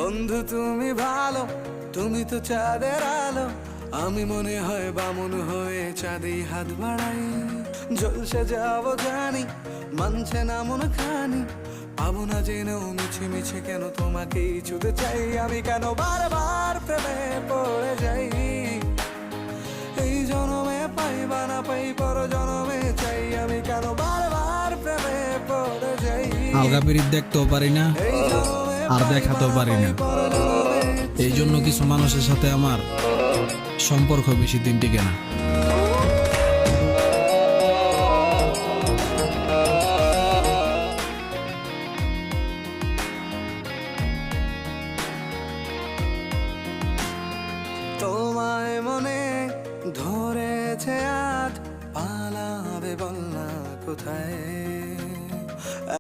বন্ধু তুমি ভালো, তুমি তো চাঁদের আলো, আমি মনে হয় বামুন হয়ে চাঁদে হাত বাড়াই। জলসে যাবো জানি, মানছে না মন খানি, পাবো না জেনেও মিছে মিছে কেন তোমাকেই ছুতে চাই। আমি কেন বারবার প্রেমে পড়ে যাই, এই জনমে পাই বা না পাই পর জনমে চাই। আমি কেন বারবার প্রেমে পড়ে যাই, আলগা পিরিত দেখতেও পারি না এই জনমে আর দেখাতেও পারি না। এই জন্য কিছু মানুষের সাথে আমার সম্পর্ক বেশি দিন টিকে না।